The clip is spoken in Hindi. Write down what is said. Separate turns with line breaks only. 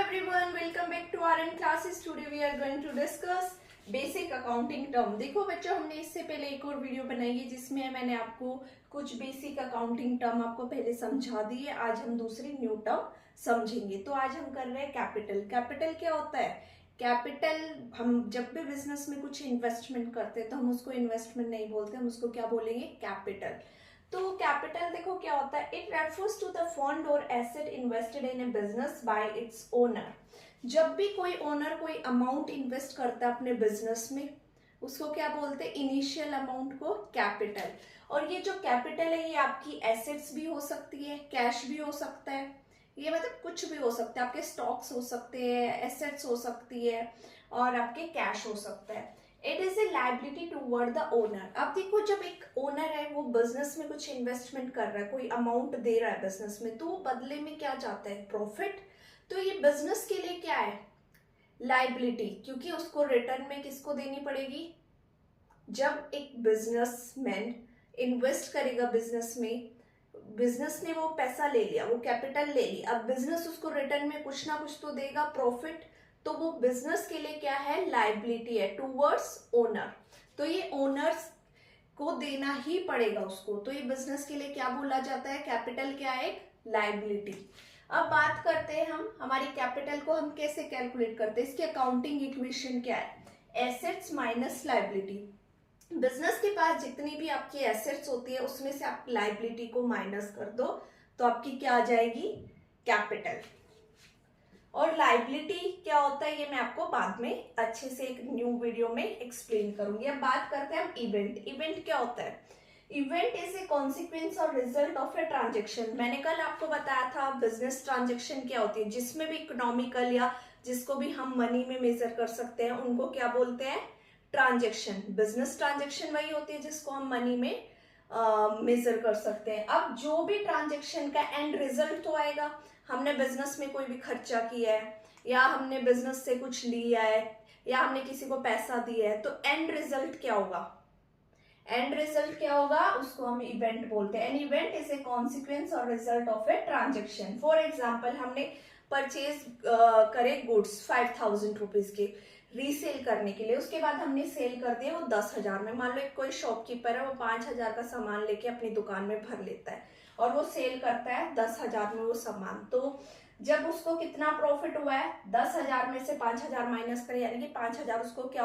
everyone, welcome back to our classes. Today we are going to discuss basic accounting term. देखो बच्चों, हमने इससे पहले एक और वीडियो बनाई है जिसमें मैंने आपको कुछ बेसिक अकाउंटिंग टर्म आपको पहले समझा दी है। आज हम दूसरी न्यू टर्म समझेंगे। तो आज हम कर रहे हैं कैपिटल। कैपिटल क्या होता है? कैपिटल, हम जब भी बिजनेस में कुछ इन्वेस्टमेंट करते हैं तो हम उसको इन्वेस्टमेंट नहीं बोलते, हम उसको क्या बोलेंगे? कैपिटल। तो कैपिटल देखो क्या होता है, it refers to the fund और asset invested in a business by its owner. जब भी कोई ओनर कोई अमाउंट इन्वेस्ट करता है अपने बिजनेस में, उसको क्या बोलते हैं? इनिशियल अमाउंट को कैपिटल। और ये जो कैपिटल है ये आपकी एसेट्स भी हो सकती है, कैश भी हो सकता है, ये मतलब कुछ भी हो सकता है। आपके स्टॉक्स हो सकते हैं, एसेट्स हो सकती है और आपके कैश हो सकता है। It is a liability toward the owner. अब देखो, जब एक ओनर है वो बिजनेस में कुछ इन्वेस्टमेंट कर रहा है, कोई अमाउंट दे रहा है बिजनेस में, तो बदले में क्या चाहता है? प्रॉफिट। तो ये बिजनेस के लिए क्या है? लाइबिलिटी, क्योंकि उसको रिटर्न में किसको देनी पड़ेगी? जब एक बिजनेसमैन इन्वेस्ट करेगा बिजनेस में, बिजनेस ने वो पैसा ले लिया, वो कैपिटल ले ली, अब बिजनेस उसको रिटर्न में कुछ ना कुछ तो देगा, प्रॉफिट। तो वो बिजनेस के लिए क्या है? लाइबिलिटी है टूवर्ड्स ओनर। तो ये ओनर्स को देना ही पड़ेगा उसको। तो ये बिजनेस के लिए क्या बोला जाता है? कैपिटल क्या है? एक लाइबिलिटी। अब बात करते हैं हम हमारी कैपिटल को हम कैसे कैलकुलेट करते हैं। इसकी अकाउंटिंग इक्वेशन क्या है? Assets minus liability. बिजनेस के पास जितनी भी आपकी एसेट्स होती है उसमें से आप लाइबिलिटी को माइनस कर दो तो आपकी क्या आ जाएगी? कैपिटल। और लाइबिलिटी क्या होता है ये मैं आपको बाद में अच्छे से एक न्यू वीडियो में एक्सप्लेन करूंगी। अब बात करते हैं हम इवेंट। इवेंट क्या होता है? इवेंट इज ए कॉन्सिक्वेंस और रिजल्ट ऑफ ए ट्रांजेक्शन। मैंने कल आपको बताया था बिजनेस ट्रांजेक्शन क्या होती है, जिसमें भी इकोनॉमिकल या जिसको भी हम मनी में मेजर कर सकते हैं उनको क्या बोलते हैं? ट्रांजेक्शन। बिजनेस ट्रांजेक्शन वही होती है जिसको हम मनी में मेजर कर सकते हैं। अब जो भी ट्रांजेक्शन का एंड रिजल्ट तो आएगा, हमने बिजनेस में कोई भी खर्चा किया है या हमने बिजनेस से कुछ लिया है या हमने किसी को पैसा दिया है, तो एंड रिजल्ट क्या होगा? एंड रिजल्ट क्या होगा? उसको हम इवेंट बोलते हैं। An event is a consequence और result of a transaction. For example, हमने परचेज करे गुड्स 5000 रुपीज के रीसेल करने के लिए, उसके बाद हमने सेल कर दिया वो 10,000 में। मान लो एक कोई शॉपकीपर है, वो 5,000 का सामान लेके अपनी दुकान में भर लेता है और वो सेल करता है 10,000 में वो सामान। तो जब उसको कितना प्रॉफिट हुआ है? 10,000 में से 5,000 माइनस करें, यानी कि 5,000 उसको क्या